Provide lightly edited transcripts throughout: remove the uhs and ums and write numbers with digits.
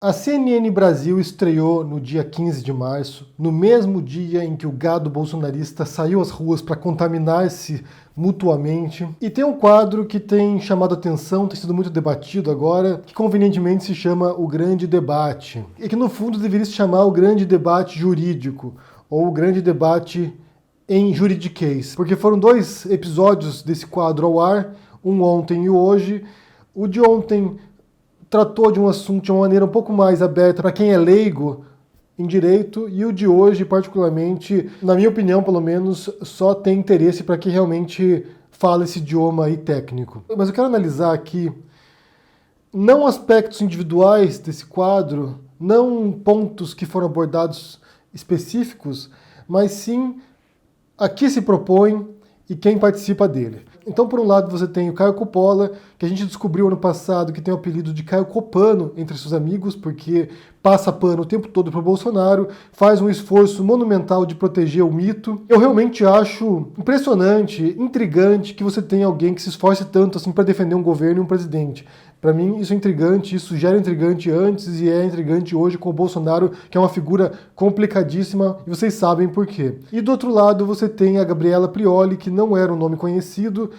A CNN Brasil estreou no dia 15 de março, no mesmo dia em que o gado bolsonarista saiu às ruas para contaminar-se mutuamente. E tem um quadro que tem chamado a atenção, tem sido muito debatido agora, que convenientemente se chama O Grande Debate. E que no fundo deveria se chamar O Grande Debate Jurídico, ou O Grande Debate em Juridiquês. Porque foram dois episódios desse quadro ao ar, um ontem e hoje. O de ontem tratou de um assunto de uma maneira um pouco mais aberta para quem é leigo em direito, e o de hoje, particularmente, na minha opinião, pelo menos, só tem interesse para quem realmente fala esse idioma aí técnico. Mas eu quero analisar aqui não aspectos individuais desse quadro, não pontos que foram abordados específicos, mas sim a que se propõe e quem participa dele. Então, por um lado, você tem o Caio Coppola, que a gente descobriu ano passado que tem o apelido de Caio Copano entre seus amigos, porque passa pano o tempo todo para o Bolsonaro, faz um esforço monumental de proteger o mito. Eu realmente acho impressionante, intrigante que você tenha alguém que se esforce tanto assim para defender um governo e um presidente. Para mim, isso é intrigante, isso já era intrigante antes e é intrigante hoje com o Bolsonaro, que é uma figura complicadíssima, e vocês sabem por quê. E do outro lado, você tem a Gabriela Prioli, que não era um nome conhecido,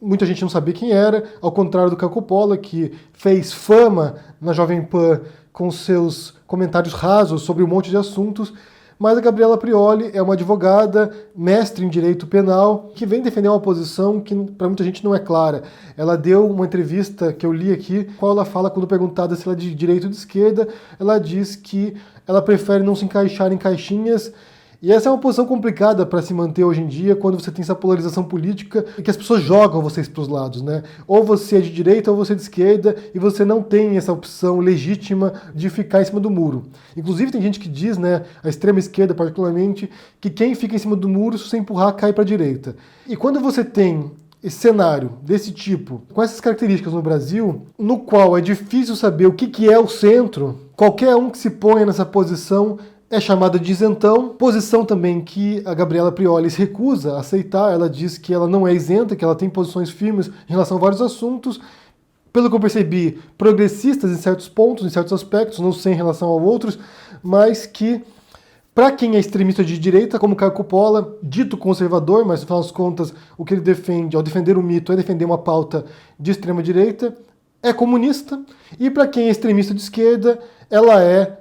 muita gente não sabia quem era, ao contrário do Caio Coppola, que fez fama na Jovem Pan com seus comentários rasos sobre um monte de assuntos. Mas a Gabriela Prioli é uma advogada, mestre em direito penal, que vem defender uma posição que para muita gente não é clara. Ela deu uma entrevista que eu li aqui, qual ela fala, quando perguntada se ela é de direita ou de esquerda, ela diz que ela prefere não se encaixar em caixinhas. E essa é uma posição complicada para se manter hoje em dia, quando você tem essa polarização política e que as pessoas jogam vocês para os lados, né? Ou você é de direita ou você é de esquerda, e você não tem essa opção legítima de ficar em cima do muro. Inclusive tem gente que diz, né, a extrema esquerda particularmente, que quem fica em cima do muro, se você empurrar, cai para a direita. E quando você tem esse cenário desse tipo, com essas características no Brasil, no qual é difícil saber o que é o centro, qualquer um que se ponha nessa posição é chamada de isentão, posição também que a Gabriela Prioli se recusa a aceitar. Ela diz que ela não é isenta, que ela tem posições firmes em relação a vários assuntos, pelo que eu percebi, progressistas em certos pontos, em certos aspectos, não sei em relação a outros, mas que, para quem é extremista de direita, como Caio Coppola, dito conservador, mas no final das contas o que ele defende, ao defender o mito, é defender uma pauta de extrema direita, é comunista, e para quem é extremista de esquerda, ela é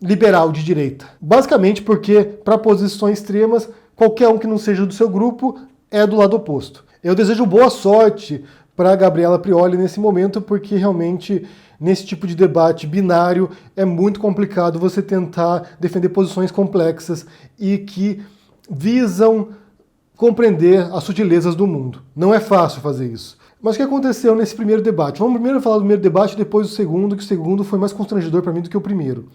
liberal de direita. Basicamente porque, para posições extremas, qualquer um que não seja do seu grupo é do lado oposto. Eu desejo boa sorte para a Gabriela Prioli nesse momento, porque realmente, nesse tipo de debate binário, é muito complicado você tentar defender posições complexas e que visam compreender as sutilezas do mundo. Não é fácil fazer isso. Mas o que aconteceu nesse primeiro debate? Vamos primeiro falar do primeiro debate, depois do segundo, que o segundo foi mais constrangedor para mim do que o primeiro.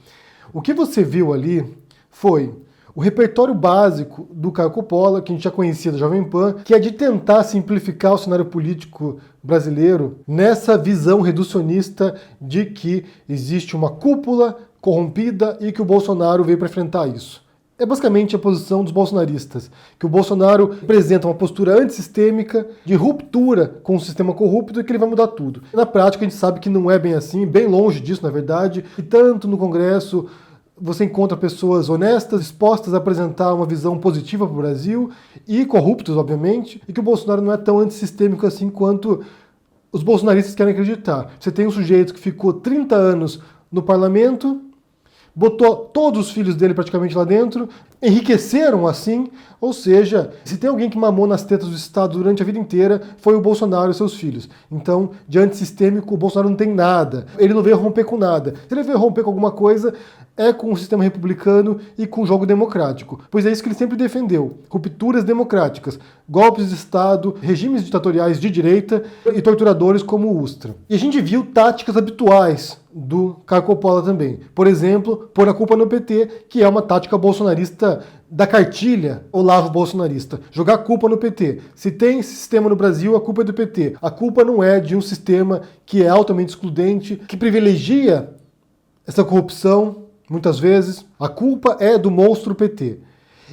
O que você viu ali foi o repertório básico do Caio Coppola, que a gente já conhecia da Jovem Pan, que é de tentar simplificar o cenário político brasileiro nessa visão reducionista de que existe uma cúpula corrompida e que o Bolsonaro veio para enfrentar isso. É basicamente a posição dos bolsonaristas, que o Bolsonaro apresenta uma postura antissistêmica, de ruptura com o sistema corrupto, e que ele vai mudar tudo. Na prática, a gente sabe que não é bem assim, bem longe disso, na verdade, e tanto no Congresso você encontra pessoas honestas, dispostas a apresentar uma visão positiva para o Brasil, e corruptos, obviamente, e que o Bolsonaro não é tão antissistêmico assim quanto os bolsonaristas querem acreditar. Você tem um sujeito que ficou 30 anos no parlamento, botou todos os filhos dele praticamente lá dentro, enriqueceram assim, ou seja, se tem alguém que mamou nas tetas do Estado durante a vida inteira, foi o Bolsonaro e seus filhos. Então, de antissistêmico, o Bolsonaro não tem nada. Ele não veio romper com nada. Se ele veio romper com alguma coisa, é com o sistema republicano e com o jogo democrático. Pois é isso que ele sempre defendeu. Rupturas democráticas, golpes de Estado, regimes ditatoriais de direita e torturadores como o Ustra. E a gente viu táticas habituais do Caio Coppola também. Por exemplo, pôr a culpa no PT, que é uma tática bolsonarista da cartilha Olavo bolsonarista. Jogar a culpa no PT. Se tem sistema no Brasil, a culpa é do PT. A culpa não é de um sistema que é altamente excludente, que privilegia essa corrupção, muitas vezes. A culpa é do monstro PT.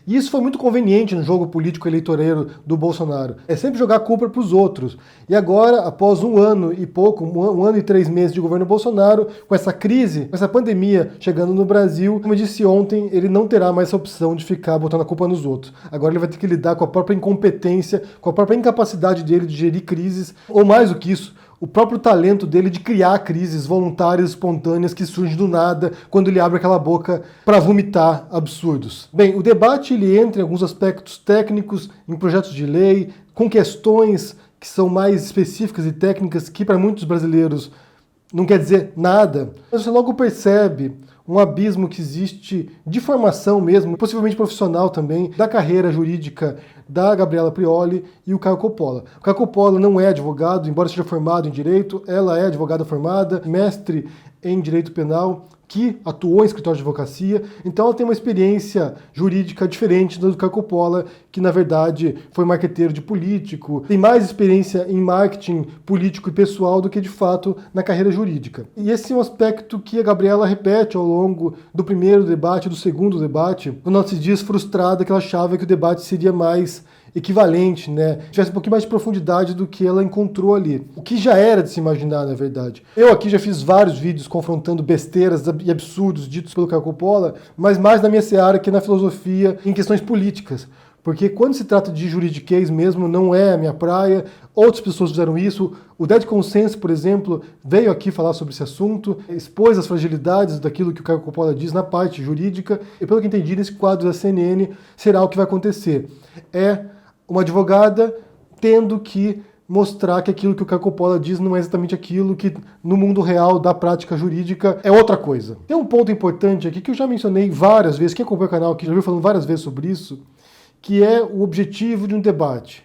E isso foi muito conveniente no jogo político eleitoreiro do Bolsonaro. É sempre jogar a culpa para os outros. E agora, após um ano e pouco, um ano e 3 meses de governo Bolsonaro, com essa crise, com essa pandemia chegando no Brasil, como eu disse ontem, ele não terá mais essa opção de ficar botando a culpa nos outros. Agora ele vai ter que lidar com a própria incompetência, com a própria incapacidade dele de gerir crises, ou mais do que isso, o próprio talento dele de criar crises voluntárias, espontâneas, que surgem do nada quando ele abre aquela boca para vomitar absurdos. Bem, o debate ele entra em alguns aspectos técnicos, em projetos de lei, com questões que são mais específicas e técnicas que para muitos brasileiros não quer dizer nada. Mas você logo percebe um abismo que existe de formação mesmo, possivelmente profissional também, da carreira jurídica da Gabriela Prioli e o Caio Coppola. O Caio Coppola não é advogado, embora seja formado em Direito, ela é advogada formada, mestre em Direito Penal, que atuou em escritório de advocacia, então ela tem uma experiência jurídica diferente do Caio Coppola, que na verdade foi marqueteiro de político, tem mais experiência em marketing político e pessoal do que de fato na carreira jurídica. E esse é um aspecto que a Gabriela repete ao longo do primeiro debate, do segundo debate, quando ela se diz frustrada que ela achava que o debate seria mais equivalente, né? Tivesse um pouquinho mais de profundidade do que ela encontrou ali. O que já era de se imaginar, na verdade. Eu aqui já fiz vários vídeos confrontando besteiras e absurdos ditos pelo Caio Coppola, mas mais na minha seara que na filosofia, em questões políticas. Porque quando se trata de juridiquês mesmo, não é a minha praia. Outras pessoas fizeram isso. O Dead Consenso, por exemplo, veio aqui falar sobre esse assunto, expôs as fragilidades daquilo que o Caio Coppola diz na parte jurídica. E pelo que entendi, nesse quadro da CNN, será o que vai acontecer. É uma advogada tendo que mostrar que aquilo que o Caio Coppola diz não é exatamente aquilo que no mundo real da prática jurídica é outra coisa. Tem um ponto importante aqui que eu já mencionei várias vezes, quem acompanha o canal aqui já viu falando várias vezes sobre isso, que é o objetivo de um debate.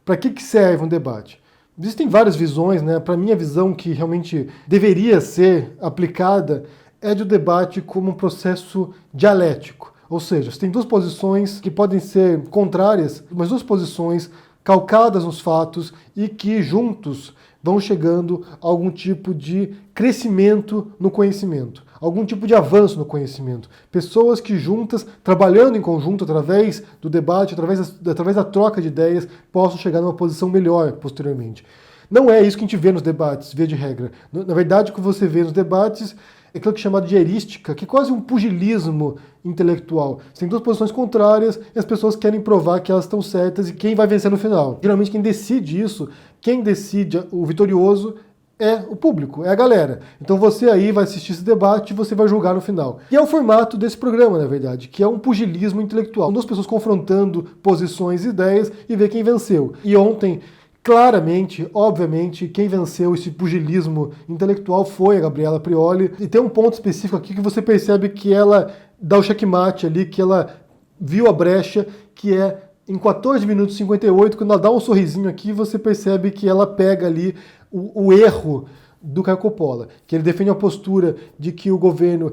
Para que serve um debate? Existem várias visões, né? Para mim a visão que realmente deveria ser aplicada é de um debate como um processo dialético. Ou seja, você tem duas posições que podem ser contrárias, mas duas posições calcadas nos fatos e que juntos vão chegando a algum tipo de crescimento no conhecimento, algum tipo de avanço no conhecimento. Pessoas que juntas, trabalhando em conjunto através do debate, através da troca de ideias, possam chegar numa posição melhor posteriormente. Não é isso que a gente vê nos debates, via de regra. Na verdade, o que você vê nos debates é aquilo que é chamado de erística, que é quase um pugilismo intelectual. Você tem duas posições contrárias e as pessoas querem provar que elas estão certas e quem vai vencer no final. Geralmente quem decide isso, quem decide o vitorioso é o público, é a galera. Então você aí vai assistir esse debate e você vai julgar no final. E é o formato desse programa, na verdade, que é um pugilismo intelectual. Duas pessoas confrontando posições e ideias e ver quem venceu. E ontem, claramente, obviamente, quem venceu esse pugilismo intelectual foi a Gabriela Prioli. E tem um ponto específico aqui que você percebe que ela dá o checkmate ali, que ela viu a brecha, que é em 14 minutos e 58, quando ela dá um sorrisinho aqui, você percebe que ela pega ali o erro do Caio Coppola, que ele defende a postura de que o governo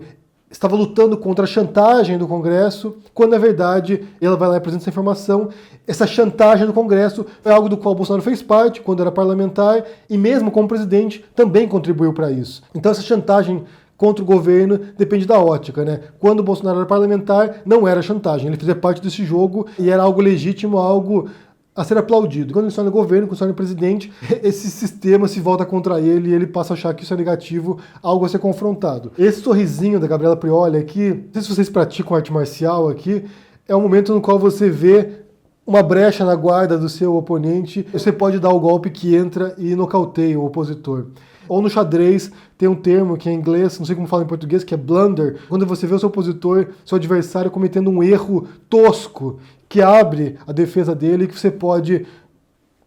estava lutando contra a chantagem do Congresso, quando na verdade ela vai lá e apresenta essa informação. Essa chantagem do Congresso é algo do qual o Bolsonaro fez parte quando era parlamentar e mesmo como presidente também contribuiu para isso. Então essa chantagem contra o governo depende da ótica, né? Quando o Bolsonaro era parlamentar, não era chantagem, ele fazia parte desse jogo e era algo legítimo, algo a ser aplaudido. Quando ele se torna governo, quando se torna presidente, esse sistema se volta contra ele e ele passa a achar que isso é negativo, algo a ser confrontado. Esse sorrisinho da Gabriela Prioli aqui, não sei se vocês praticam arte marcial aqui, é um momento no qual você vê uma brecha na guarda do seu oponente, você pode dar o golpe que entra e nocauteia o opositor. Ou no xadrez, tem um termo que é em inglês, não sei como fala em português, que é blunder, quando você vê o seu opositor, seu adversário cometendo um erro tosco, que abre a defesa dele e que você pode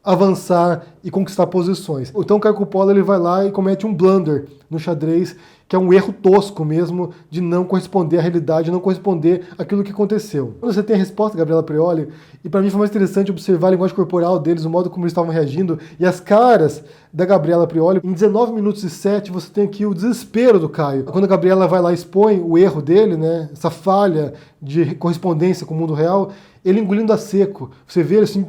avançar e conquistar posições. Então o Caio Coppola ele vai lá e comete um blunder no xadrez, que é um erro tosco mesmo, de não corresponder à realidade, não corresponder àquilo que aconteceu. Quando você tem a resposta da Gabriela Prioli, e para mim foi mais interessante observar a linguagem corporal deles, o modo como eles estavam reagindo, e as caras da Gabriela Prioli, em 19 minutos e 7 você tem aqui o desespero do Caio. Quando a Gabriela vai lá e expõe o erro dele, né, essa falha de correspondência com o mundo real, ele engolindo a seco. Você vê assim,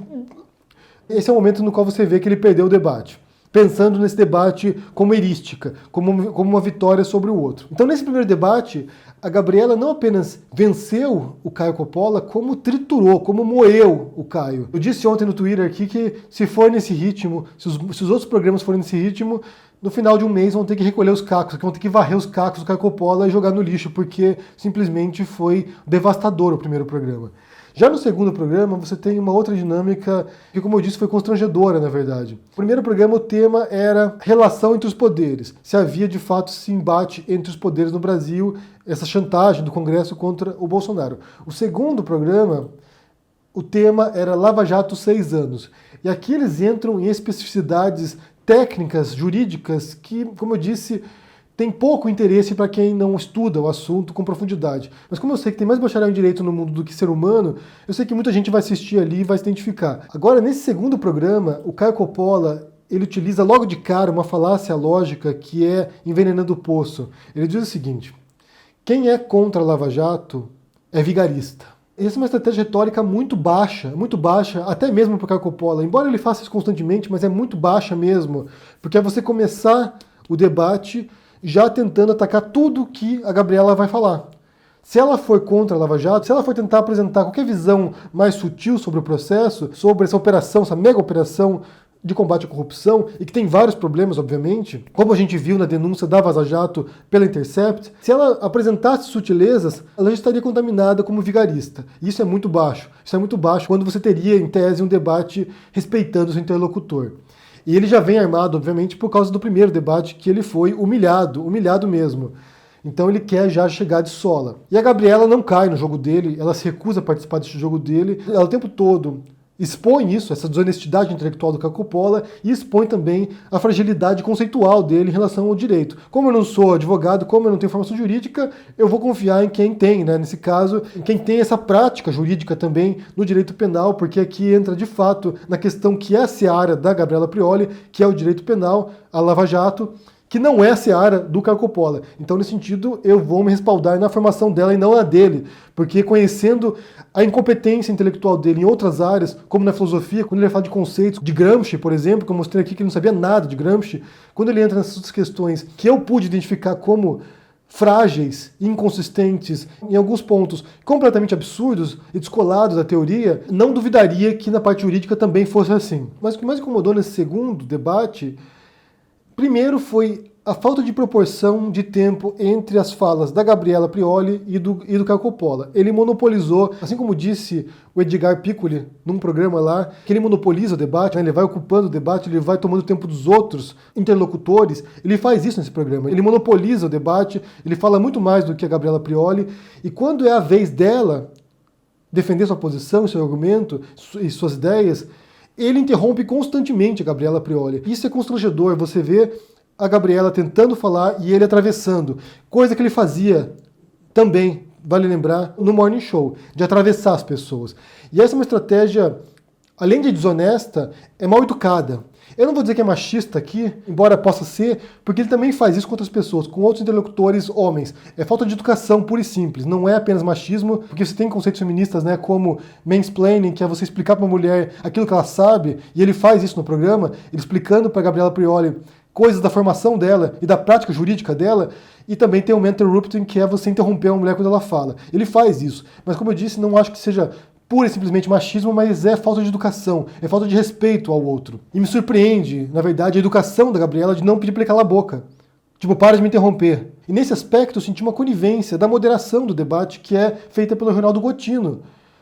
esse é o momento no qual você vê que ele perdeu o debate. pensando nesse debate como erística, como uma vitória sobre o outro. Então, nesse primeiro debate, a Gabriela não apenas venceu o Caio Coppola, como triturou, como moeu o Caio. Eu disse ontem no Twitter aqui que se for nesse ritmo, se os outros programas forem nesse ritmo, no final de um mês vão ter que recolher os cacos, vão ter que varrer os cacos do Caio Coppola e jogar no lixo, porque simplesmente foi devastador o primeiro programa. Já no segundo programa, você tem uma outra dinâmica que, como eu disse, foi constrangedora, na verdade. No primeiro programa, o tema era relação entre os poderes. Se havia, de fato, esse embate entre os poderes no Brasil, essa chantagem do Congresso contra o Bolsonaro. O segundo programa, o tema era Lava Jato 6 anos. E aqui eles entram em especificidades técnicas, jurídicas, que, como eu disse, tem pouco interesse para quem não estuda o assunto com profundidade. Mas como eu sei que tem mais bacharel em direito no mundo do que ser humano, eu sei que muita gente vai assistir ali e vai se identificar. Agora, nesse segundo programa, o Caio Coppola, ele utiliza logo de cara uma falácia lógica que é envenenando o poço. Ele diz o seguinte: quem é contra a Lava Jato é vigarista. Essa é uma estratégia retórica muito baixa, até mesmo para o Caio Coppola. Embora ele faça isso constantemente, mas é muito baixa mesmo, porque é você começar o debate já tentando atacar tudo que a Gabriela vai falar. Se ela for contra a Lava Jato, se ela for tentar apresentar qualquer visão mais sutil sobre o processo, sobre essa operação, essa mega operação de combate à corrupção, e que tem vários problemas, obviamente, como a gente viu na denúncia da Vaza Jato pela Intercept, se ela apresentasse sutilezas, ela já estaria contaminada como vigarista. E isso é muito baixo. Isso é muito baixo quando você teria, em tese, um debate respeitando o seu interlocutor. E ele já vem armado, obviamente, por causa do primeiro debate, que ele foi humilhado mesmo. Então ele quer já chegar de sola. E a Gabriela não cai no jogo dele, ela se recusa a participar desse jogo dele. Ela o tempo todo expõe isso, essa desonestidade intelectual do Caio Coppola, e expõe também a fragilidade conceitual dele em relação ao direito. Como eu não sou advogado, como eu não tenho formação jurídica, eu vou confiar em quem tem, né? Nesse caso, em quem tem essa prática jurídica também no direito penal, porque aqui entra de fato na questão que é a seara da Gabriela Prioli, que é o direito penal, a Lava Jato, que não é a seara do Caio Coppola. Então, nesse sentido, eu vou me respaldar na formação dela e não na dele, porque conhecendo a incompetência intelectual dele em outras áreas, como na filosofia, quando ele fala de conceitos de Gramsci, por exemplo, que eu mostrei aqui que ele não sabia nada de Gramsci, quando ele entra nessas questões que eu pude identificar como frágeis, inconsistentes, em alguns pontos completamente absurdos e descolados da teoria, não duvidaria que na parte jurídica também fosse assim. Mas o que mais incomodou nesse segundo debate, primeiro, foi a falta de proporção de tempo entre as falas da Gabriela Prioli e do Caio Coppola. Ele monopolizou, assim como disse o Edgar Piccoli num programa lá, que ele monopoliza o debate, né? Ele vai ocupando o debate, ele vai tomando o tempo dos outros interlocutores. Ele faz isso nesse programa. Ele monopoliza o debate, ele fala muito mais do que a Gabriela Prioli, e quando é a vez dela defender sua posição, seu argumento e suas ideias, ele interrompe constantemente a Gabriela Prioli. Isso é constrangedor, você vê a Gabriela tentando falar e ele atravessando. Coisa que ele fazia também, vale lembrar, no Morning Show, de atravessar as pessoas. E essa é uma estratégia, além de desonesta, é mal educada. Eu não vou dizer que é machista aqui, embora possa ser, porque ele também faz isso com outras pessoas, com outros interlocutores homens. É falta de educação pura e simples, não é apenas machismo, porque você tem conceitos feministas, né, como mansplaining, que é você explicar para uma mulher aquilo que ela sabe, e ele faz isso no programa, ele explicando para Gabriela Prioli coisas da formação dela e da prática jurídica dela, e também tem o interrupting, que é você interromper uma mulher quando ela fala. Ele faz isso, mas como eu disse, não acho que seja pura e simplesmente machismo, mas é falta de educação, é falta de respeito ao outro. E me surpreende, na verdade, a educação da Gabriela de não pedir para ele calar a boca. Tipo, para de me interromper. E nesse aspecto eu senti uma conivência da moderação do debate que é feita pelo Ronaldo Gotino.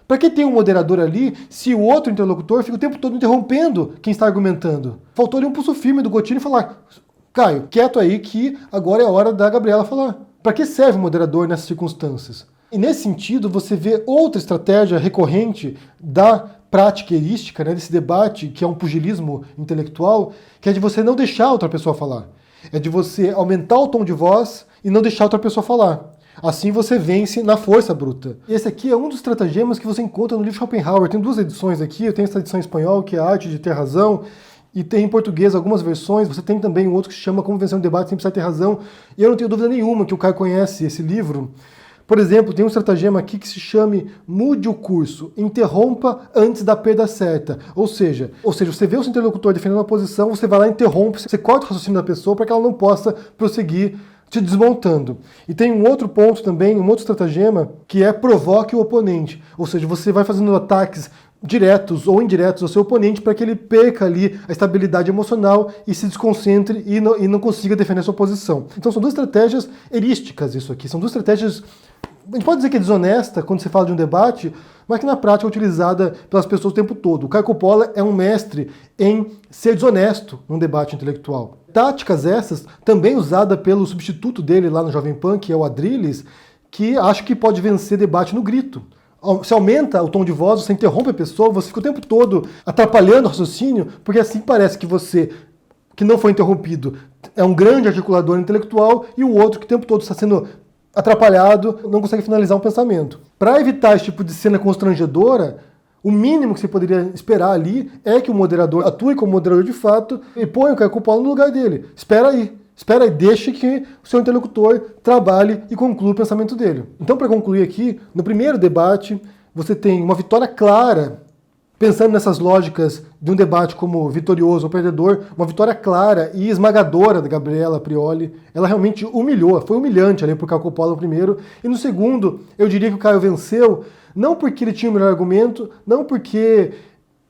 Para que tem um moderador ali se o outro interlocutor fica o tempo todo interrompendo quem está argumentando? Faltou ali um pulso firme do Gotino e falar: Caio, quieto aí que agora é a hora da Gabriela falar. Para que serve o moderador nessas circunstâncias? E nesse sentido, você vê outra estratégia recorrente da prática erística, né, desse debate, que é um pugilismo intelectual, que é de você não deixar outra pessoa falar. É de você aumentar o tom de voz e não deixar outra pessoa falar. Assim você vence na força bruta. Esse aqui é um dos estratagemas que você encontra no livro Schopenhauer. Tem duas edições aqui, eu tenho essa edição em espanhol, que é a Arte de Ter Razão, e tem em português algumas versões. Você tem também um outro que se chama Como Vencer um Debate Sem Precisar Ter Razão. E eu não tenho dúvida nenhuma que o Caio conhece esse livro, Por exemplo, tem um estratagema aqui que se chame mude o curso, interrompa antes da perda certa. Ou seja, você vê o seu interlocutor defendendo uma posição, você vai lá e interrompe, você corta o raciocínio da pessoa para que ela não possa prosseguir te desmontando. E tem um outro ponto também, um outro estratagema, que é provoque o oponente. Ou seja, você vai fazendo ataques diretos ou indiretos ao seu oponente para que ele perca ali a estabilidade emocional e se desconcentre e não consiga defender a sua posição. Então são duas estratégias erísticas isso aqui, são duas estratégias, a gente pode dizer que é desonesta quando se fala de um debate, mas que na prática é utilizada pelas pessoas o tempo todo. O Caio Coppola é um mestre em ser desonesto num debate intelectual. Táticas essas também usadas pelo substituto dele lá no Jovem Pan, que é o Adrilles, que acho que pode vencer debate no grito. Você aumenta o tom de voz, você interrompe a pessoa, você fica o tempo todo atrapalhando o raciocínio, porque assim parece que você, que não foi interrompido, é um grande articulador intelectual e o outro que o tempo todo está sendo atrapalhado, não consegue finalizar um pensamento. Para evitar esse tipo de cena constrangedora, o mínimo que você poderia esperar ali é que o moderador atue como moderador de fato e ponha o Caio Coppola no lugar dele. Espera aí, deixe que o seu interlocutor trabalhe e conclua o pensamento dele. Então, para concluir aqui, no primeiro debate, você tem uma vitória clara, pensando nessas lógicas de um debate como vitorioso ou perdedor, uma vitória clara e esmagadora da Gabriela Prioli. Ela realmente humilhou, foi humilhante ali para o Caio Coppola no primeiro. E no segundo, eu diria que o Caio venceu, não porque ele tinha o melhor argumento, não porque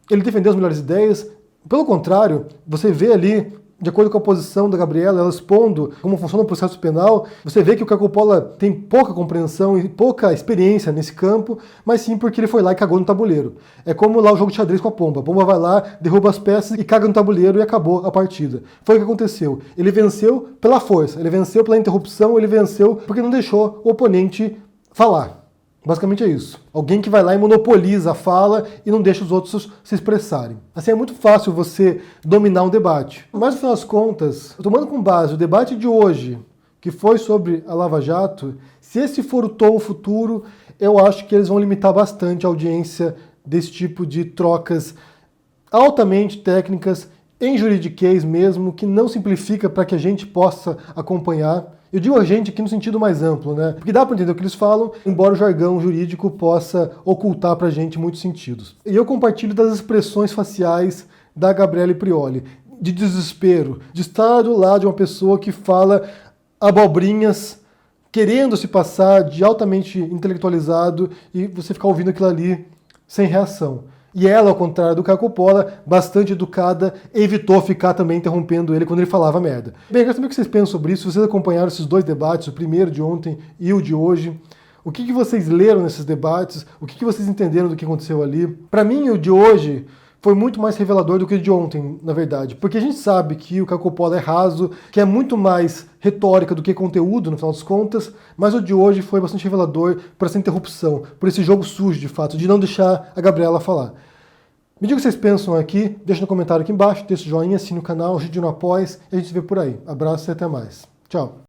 ele defendeu as melhores ideias, pelo contrário, você vê ali, de acordo com a posição da Gabriela, ela expondo como funciona o processo penal, você vê que o Caio Coppola tem pouca compreensão e pouca experiência nesse campo, mas sim porque ele foi lá e cagou no tabuleiro. É como lá o jogo de xadrez com a pomba. A pomba vai lá, derruba as peças e caga no tabuleiro e acabou a partida. Foi o que aconteceu. Ele venceu pela força, ele venceu pela interrupção, ele venceu porque não deixou o oponente falar. Basicamente é isso. Alguém que vai lá e monopoliza a fala e não deixa os outros se expressarem. Assim, é muito fácil você dominar um debate. Mas, no final das contas, tomando com base o debate de hoje, que foi sobre a Lava Jato, se esse for o tom futuro, eu acho que eles vão limitar bastante a audiência desse tipo de trocas altamente técnicas, em juridiquês mesmo, que não simplifica para que a gente possa acompanhar. Eu digo a gente aqui no sentido mais amplo, né? Porque dá para entender o que eles falam, embora o jargão jurídico possa ocultar para a gente muitos sentidos. E eu compartilho das expressões faciais da Gabriela Prioli, de desespero, de estar do lado de uma pessoa que fala abobrinhas, querendo se passar de altamente intelectualizado e você ficar ouvindo aquilo ali sem reação. E ela, ao contrário do Caio Coppola, bastante educada, evitou ficar também interrompendo ele quando ele falava merda. Bem, eu quero saber o que vocês pensam sobre isso, se vocês acompanharam esses dois debates, o primeiro de ontem e o de hoje. O que vocês leram nesses debates? O que vocês entenderam do que aconteceu ali? Para mim, o de hoje foi muito mais revelador do que o de ontem, na verdade. Porque a gente sabe que o Caio Coppola é raso, que é muito mais retórica do que conteúdo, no final das contas, mas o de hoje foi bastante revelador por essa interrupção, por esse jogo sujo, de fato, de não deixar a Gabriela falar. Me diga o que vocês pensam aqui, deixa no comentário aqui embaixo, deixa o joinha, assine o canal, ajude no apoia e a gente se vê por aí. Abraço e até mais. Tchau.